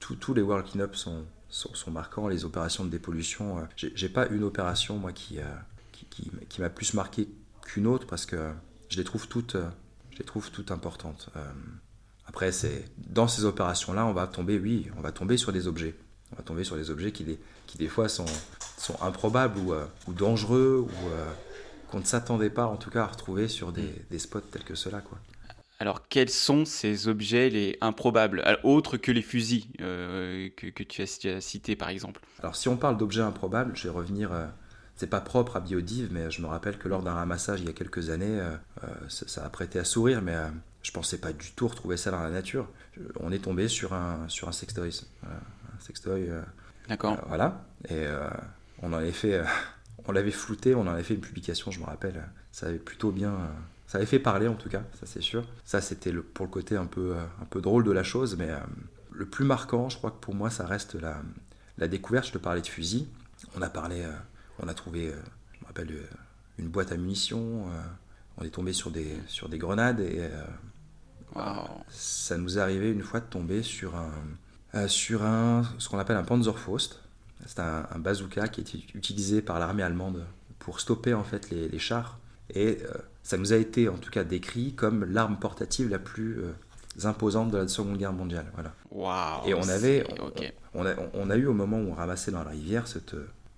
Tous les World Cleanup sont marquants, les opérations de dépollution. J'ai pas une opération, moi, qui m'a plus marqué qu'une autre, parce que je les trouve toutes importantes. Après, dans ces opérations-là, on va tomber sur des objets. On va tomber sur des objets qui des fois sont improbables ou dangereux, ou qu'on ne s'attendait pas, en tout cas, à retrouver sur des spots tels que ceux-là, quoi. Alors, quels sont ces objets les improbables, autres que les fusils que tu as cités par exemple? Alors, si on parle d'objets improbables, je vais revenir. C'est pas propre à Biodive, mais je me rappelle que lors d'un ramassage il y a quelques années, ça a prêté à sourire, mais je pensais pas du tout retrouver ça dans la nature. On est tombé sur un sextoy. Voilà, un sextoy, D'accord. voilà. Et on en avait fait, on l'avait flouté, on en avait fait une publication, je me rappelle. Ça avait plutôt bien. Ça avait fait parler en tout cas, ça c'est sûr. Ça c'était pour le côté un peu drôle de la chose, mais le plus marquant, je crois que pour moi, ça reste la découverte. Je te parlais de fusil. On a parlé, on a trouvé, je me rappelle, une boîte à munitions. On est tombé sur des grenades et Waouh. ça nous est arrivé une fois de tomber sur ce qu'on appelle un Panzerfaust. C'est un bazooka qui était utilisé par l'armée allemande pour stopper en fait les chars. Et ça nous a été en tout cas décrit comme l'arme portative la plus imposante de la Seconde Guerre mondiale. Voilà. Et Waouh. Ok. on a eu au moment où on ramassait dans la rivière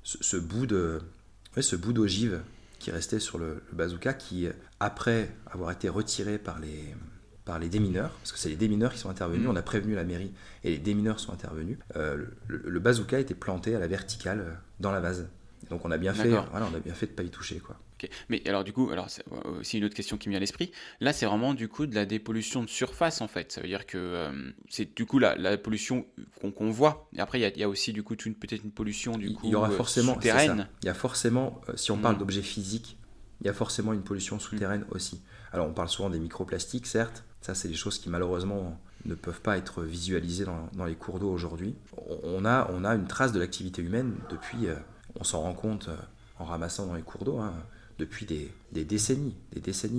ce bout d'ogive qui restait sur le bazooka, qui après avoir été retiré par les démineurs, parce que c'est les démineurs qui sont intervenus, on a prévenu la mairie et les démineurs sont intervenus, le bazooka était planté à la verticale dans la vase. Donc on a bien fait, D'accord. voilà, on a bien fait de pas y toucher, quoi. Ok. Mais alors du coup, alors c'est aussi une autre question qui me vient à l'esprit. Là, c'est vraiment du coup de la dépollution de surface en fait. Ça veut dire que c'est du coup la pollution qu'on voit. Et après, il y a aussi du coup peut-être une pollution du coup Il y aura forcément, c'est ça. souterraine. Il y a forcément, si on parle d'objets physiques, il y a forcément une pollution souterraine aussi. Alors on parle souvent des microplastiques, certes. Ça, c'est des choses qui malheureusement ne peuvent pas être visualisées dans les cours d'eau aujourd'hui. On a une trace de l'activité humaine depuis, on s'en rend compte en ramassant dans les cours d'eau, hein, depuis des décennies,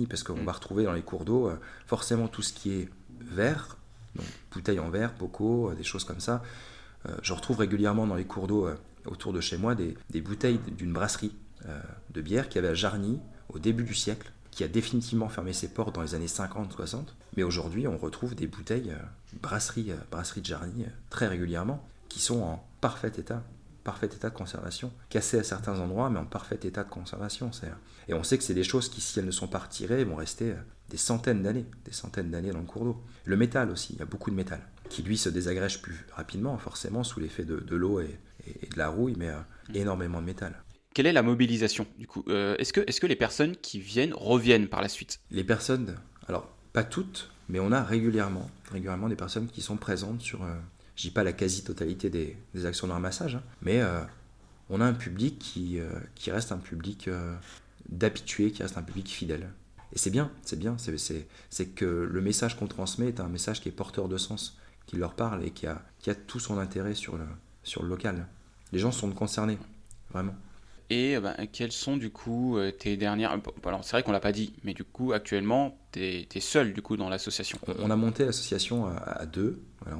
parce qu'on va retrouver dans les cours d'eau forcément tout ce qui est verre, donc bouteilles en verre, bocaux, des choses comme ça. Je retrouve régulièrement dans les cours d'eau autour de chez moi des bouteilles d'une brasserie de bière qui avait à Jarny au début du siècle, qui a définitivement fermé ses portes dans les années 50-60. Mais aujourd'hui, on retrouve des bouteilles brasserie de Jarny très régulièrement, qui sont en parfait état de conservation, cassées à certains endroits, mais en parfait état de conservation. Et on sait que c'est des choses qui, si elles ne sont pas retirées, vont rester des centaines d'années dans le cours d'eau. Le métal aussi, il y a beaucoup de métal, qui lui se désagrège plus rapidement, forcément, sous l'effet de l'eau et de la rouille, mais énormément de métal. Quelle est la mobilisation du coup? Est-ce que les personnes qui viennent reviennent par la suite? Les personnes, alors pas toutes, mais on a régulièrement des personnes qui sont présentes sur, je dis pas la quasi-totalité des actions de ramassage, hein, mais on a un public qui reste un public d'habitués, qui reste un public fidèle. Et c'est bien, c'est que le message qu'on transmet est un message qui est porteur de sens, qui leur parle et qui a tout son intérêt sur le local. Les gens sont concernés, vraiment. Et quelles sont du coup tes dernières... Alors c'est vrai qu'on l'a pas dit, mais du coup actuellement t'es seul du coup dans l'association. On a monté l'association à deux. Voilà,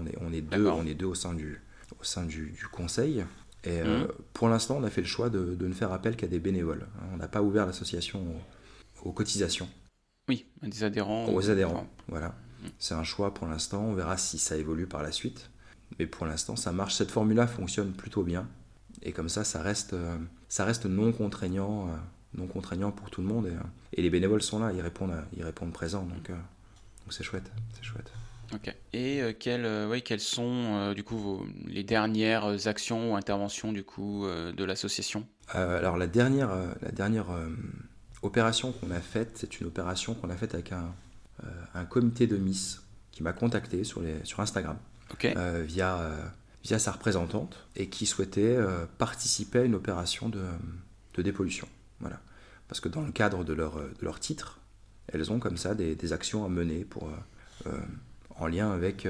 D'accord. on est deux au sein du conseil. Et Mhm. pour l'instant, on a fait le choix de ne faire appel qu'à des bénévoles. On n'a pas ouvert l'association aux cotisations, Oui, des adhérents aux ou... adhérents. Enfin, Voilà. C'est un choix pour l'instant. On verra si ça évolue par la suite. Mais pour l'instant, ça marche. Cette formule-là fonctionne plutôt bien. Et comme ça reste non contraignant pour tout le monde. Et les bénévoles sont là, ils répondent présents. Donc c'est chouette, c'est chouette. ok. Et quelles sont du coup les dernières actions ou interventions du coup de l'association? Alors la dernière opération qu'on a faite, c'est une opération qu'on a faite avec un comité de Miss qui m'a contacté sur Instagram Ok. via sa représentante et qui souhaitait participer à une opération de dépollution. Voilà. Parce que dans le cadre de leur titre, elles ont comme ça des actions à mener en lien avec,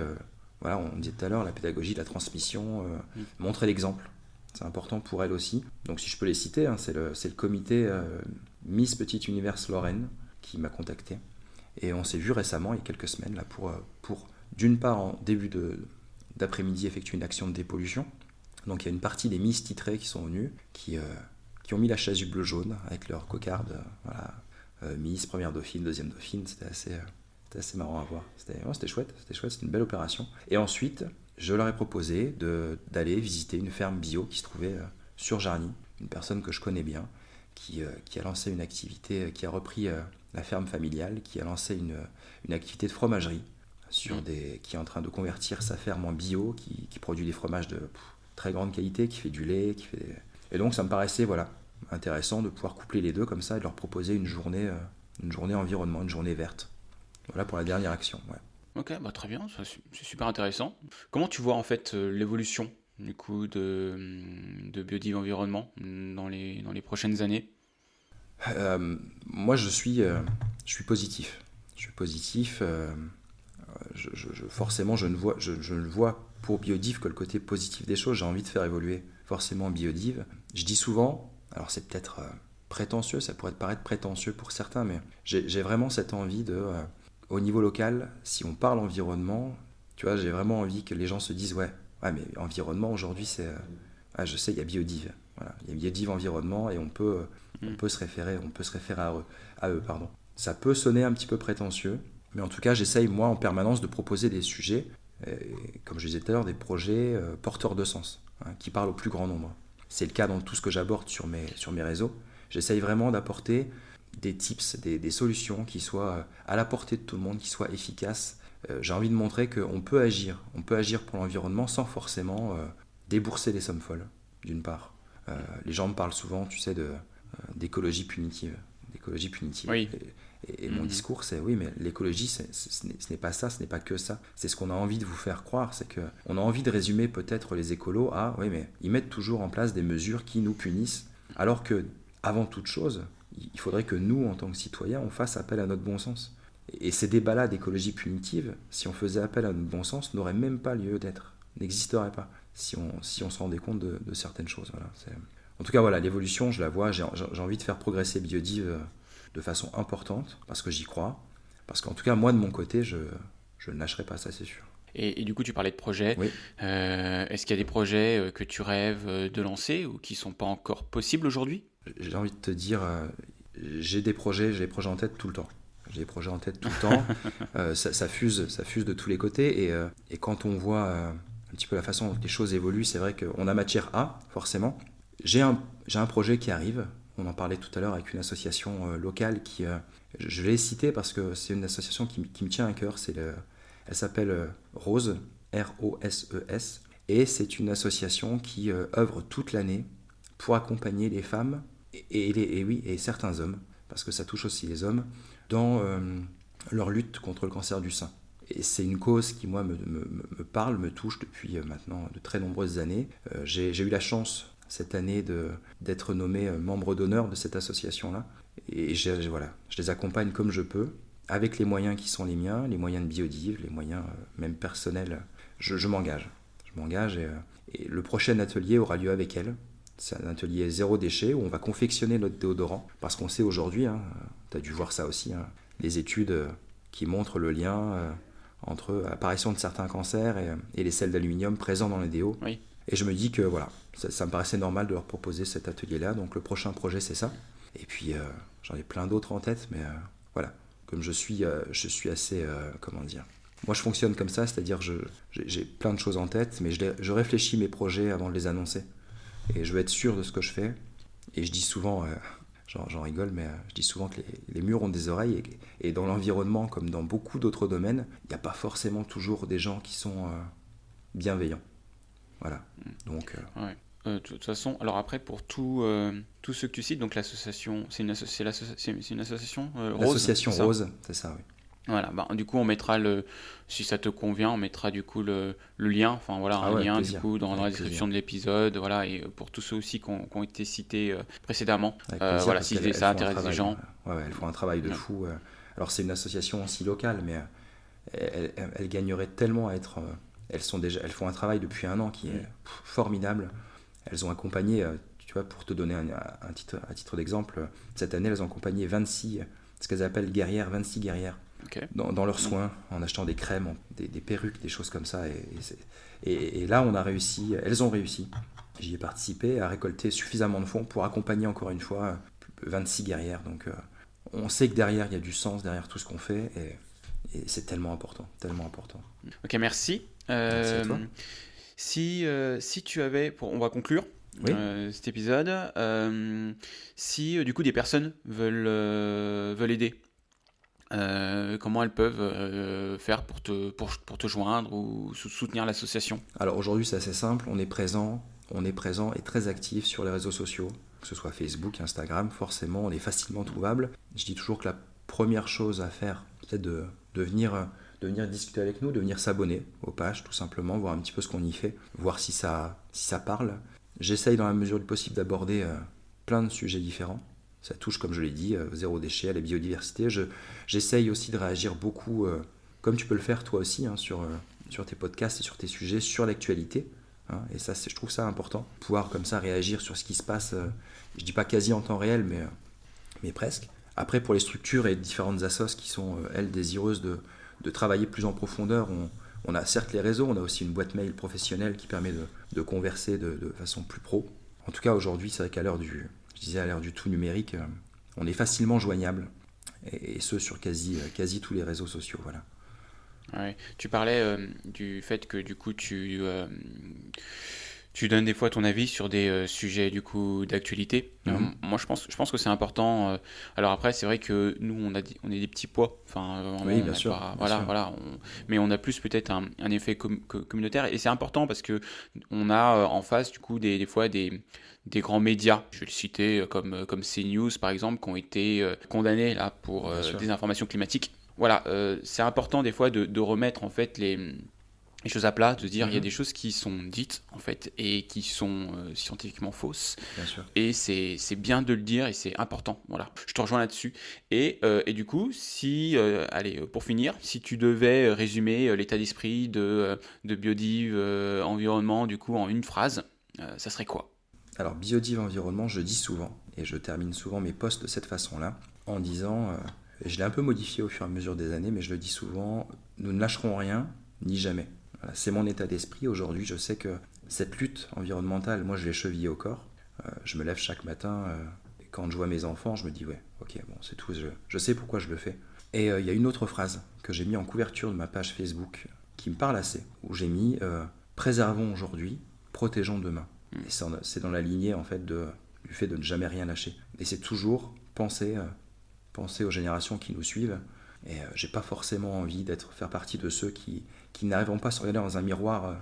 voilà, on disait tout à l'heure, la pédagogie, la transmission, Mm. montrer l'exemple. C'est important pour elles aussi. Donc si je peux les citer, hein, c'est le comité Miss Petit Univers Lorraine qui m'a contacté. Et on s'est vu récemment, il y a quelques semaines, là, pour d'une part, en début d'après-midi, effectuer une action de dépollution. Donc il y a une partie des Miss titrées qui sont venues, qui ont mis la chasuble bleu-jaune avec leur cocarde. Voilà. Miss, première dauphine, deuxième dauphine, c'était assez marrant à voir. C'était chouette, c'était une belle opération. Et ensuite, je leur ai proposé d'aller visiter une ferme bio qui se trouvait sur Jarny, une personne que je connais bien, qui a lancé une activité, qui a repris la ferme familiale, qui a lancé une activité de fromagerie, Mm. qui est en train de convertir sa ferme en bio, qui produit des fromages de très grande qualité, qui fait du lait, Et donc ça me paraissait voilà, intéressant de pouvoir coupler les deux comme ça et de leur proposer une journée environnement, une journée verte. Voilà pour la dernière action. Ouais. Ok, bah très bien, ça, c'est super intéressant. Comment tu vois en fait l'évolution du coup de Biodive Environnement dans les prochaines années? Moi, je suis positif. Je suis positif. Forcément, je ne vois pour Biodive que le côté positif des choses. J'ai envie de faire évoluer forcément Biodive. Je dis souvent, alors c'est peut-être prétentieux, ça pourrait paraître prétentieux pour certains, mais j'ai vraiment cette envie au niveau local, si on parle environnement, tu vois, j'ai vraiment envie que les gens se disent, ouais, mais environnement aujourd'hui, je sais, il y a Biodive. Voilà, il y a Biodive environnement et on peut, on Mm. peut se référer, à eux, pardon. Ça peut sonner un petit peu prétentieux, mais en tout cas, j'essaye, moi, en permanence, de proposer des sujets, comme je disais tout à l'heure, des projets porteurs de sens, hein, qui parlent au plus grand nombre. C'est le cas dans tout ce que j'aborde sur mes réseaux. J'essaye vraiment d'apporter des tips, des solutions qui soient à la portée de tout le monde, qui soient efficaces. J'ai envie de montrer qu'on peut agir pour l'environnement sans forcément débourser des sommes folles, d'une part. Les gens me parlent souvent, tu sais, d'écologie punitive. D'écologie punitive. Oui. Et mon Mhm. discours, c'est oui, mais l'écologie, ce n'est pas ça, ce n'est pas que ça. C'est ce qu'on a envie de vous faire croire, c'est qu'on a envie de résumer peut-être les écolos à, oui, mais ils mettent toujours en place des mesures qui nous punissent, alors que, avant toute chose, il faudrait que nous, en tant que citoyens, on fasse appel à notre bon sens. Et ces débats-là d'écologie punitive, si on faisait appel à notre bon sens, n'auraient même pas lieu d'être, n'existeraient pas, si on se rendait compte de certaines choses. Voilà, en tout cas, voilà, l'évolution, je la vois, j'ai envie de faire progresser Biodive de façon importante, parce que j'y crois, parce qu'en tout cas, moi, de mon côté, je ne lâcherai pas, ça c'est sûr. Et du coup, tu parlais de projets. Oui, Est-ce qu'il y a des projets que tu rêves de lancer ou qui sont pas encore possibles aujourd'hui? j'ai envie de te dire, j'ai des projets en tête tout le temps. J'ai des projets en tête tout le temps. Ça fuse de tous les côtés. Et quand on voit un petit peu la façon dont les choses évoluent, c'est vrai qu'on a matière à, forcément. J'ai un projet qui arrive. On en parlait tout à l'heure avec une association locale je l'ai citée parce que c'est une association qui me tient à cœur. Elle s'appelle Rose, ROSES. Et c'est une association qui œuvre toute l'année pour accompagner les femmes et certains hommes, parce que ça touche aussi les hommes, dans leur lutte contre le cancer du sein. Et c'est une cause qui, moi, me parle, me touche depuis maintenant de très nombreuses années. J'ai eu la chance cette année d'être nommé membre d'honneur de cette association-là. Et voilà, je les accompagne comme je peux, avec les moyens qui sont les miens, les moyens de Biodiv, les moyens même personnels. Je m'engage. Je m'engage et le prochain atelier aura lieu avec elle. C'est un atelier zéro déchet où on va confectionner notre déodorant. Parce qu'on sait aujourd'hui, tu as dû voir ça aussi, les études qui montrent le lien entre apparition de certains cancers et les sels d'aluminium présents dans les déos. Oui. Et je me dis que voilà, ça me paraissait normal de leur proposer cet atelier-là. Donc le prochain projet, c'est ça. Et puis j'en ai plein d'autres en tête, mais voilà. Comme je suis assez, comment dire. Moi, je fonctionne comme ça, c'est-à-dire j'ai plein de choses en tête, mais je réfléchis mes projets avant de les annoncer. Et je veux être sûr de ce que je fais. Et je dis souvent, j'en rigole, mais je dis souvent que les murs ont des oreilles. Et dans l'environnement, comme dans beaucoup d'autres domaines, il n'y a pas forcément toujours des gens qui sont bienveillants. Voilà. Donc. Ouais. De toute façon, alors après, pour tous ceux que tu cites, donc l'association, c'est une association Rose. L'association Rose, c'est ça, oui. Voilà, du coup, on mettra si ça te convient, on mettra du coup le lien, enfin voilà, un lien plaisir. Du coup dans la description de l'épisode, voilà, et pour tous ceux aussi qui ont été cités précédemment, voilà, si ça intéresse des gens. Ouais, elles font un travail de fou. Alors c'est une association aussi locale, mais elles gagneraient tellement à être. Elles font un travail depuis 1 an qui est formidable. Elles ont accompagné, tu vois, pour te donner à titre d'exemple, cette année, elles ont accompagné 26, ce qu'elles appellent guerrières, 26 guerrières. Okay. Dans leurs soins, en achetant des crèmes, des perruques, des choses comme ça. Et là, elles ont réussi, j'y ai participé, à récolter suffisamment de fonds pour accompagner encore une fois 26 guerrières. Donc on sait que derrière, il y a du sens, derrière tout ce qu'on fait, et c'est tellement important, tellement important. Ok, merci. Merci à toi. Si tu avais, on va conclure cet épisode, si du coup des personnes veulent aider, comment elles peuvent faire pour te joindre ou soutenir l'association? Alors aujourd'hui c'est assez simple, on est présent et très actif sur les réseaux sociaux, que ce soit Facebook, Instagram, forcément on est facilement trouvable. Je dis toujours que la première chose à faire, c'est de venir discuter avec nous, de venir s'abonner aux pages tout simplement, voir un petit peu ce qu'on y fait, voir si ça parle. J'essaye dans la mesure du possible d'aborder plein de sujets différents. Ça touche, comme je l'ai dit, zéro déchet, à la biodiversité. J'essaye aussi de réagir beaucoup, comme tu peux le faire toi aussi, sur tes podcasts et sur tes sujets, sur l'actualité. Et ça, je trouve ça important. Pouvoir comme ça réagir sur ce qui se passe, je dis pas quasi en temps réel, mais presque. Après, pour les structures et différentes assos qui sont, elles, désireuses de travailler plus en profondeur, on a certes les réseaux, on a aussi une boîte mail professionnelle qui permet de converser de façon plus pro. En tout cas, aujourd'hui, c'est vrai qu'à l'heure du tout numérique, on est facilement joignable, et ce sur quasi tous les réseaux sociaux. Voilà. Ouais. Tu parlais du fait que du coup tu donnes des fois ton avis sur des sujets du coup d'actualité. Moi je pense que c'est important. Alors après c'est vrai que nous on est des petits pois. Enfin oui, bien sûr. Mais on a plus peut-être un effet communautaire, et c'est important parce que on a en face du coup des fois des grands médias. Je vais le citer comme CNews par exemple, qui ont été condamnés là pour désinformation climatique. Voilà, c'est important des fois de remettre en fait les choses à plat, de dire il y a des choses qui sont dites en fait et qui sont scientifiquement fausses. Bien sûr. Et c'est bien de le dire et c'est important. Voilà, je te rejoins là-dessus. Et du coup, pour finir, si tu devais résumer l'état d'esprit de Biodiv Environnement du coup en une phrase, ça serait quoi? Alors Biodiv Environnement, je dis souvent, et je termine souvent mes posts de cette façon-là, en disant, je l'ai un peu modifié au fur et à mesure des années, mais je le dis souvent, nous ne lâcherons rien, ni jamais. Voilà, c'est mon état d'esprit. Aujourd'hui, je sais que cette lutte environnementale, moi je l'ai chevillée au corps. Je me lève chaque matin, et quand je vois mes enfants, je me dis, ouais, ok, bon, c'est tout, je sais pourquoi je le fais. Et il y a une autre phrase que j'ai mis en couverture de ma page Facebook, qui me parle assez, où j'ai mis, préservons aujourd'hui, protégeons demain. Et c'est dans la lignée en fait du fait de ne jamais rien lâcher. Et c'est toujours penser aux générations qui nous suivent. Et j'ai pas forcément envie faire partie de ceux qui n'arriveront pas à se regarder dans un miroir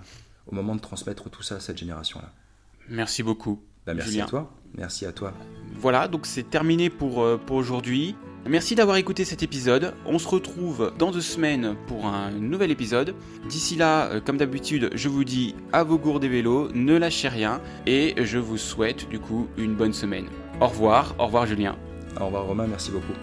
au moment de transmettre tout ça à cette génération-là. Merci beaucoup. Merci Julien. à toi. Merci à toi. Voilà, donc c'est terminé pour aujourd'hui. Merci d'avoir écouté cet épisode. On se retrouve dans 2 semaines pour un nouvel épisode. D'ici là, comme d'habitude, je vous dis à vos gourdes et vélos, ne lâchez rien, et je vous souhaite du coup une bonne semaine. Au revoir Julien. Au revoir Romain, merci beaucoup.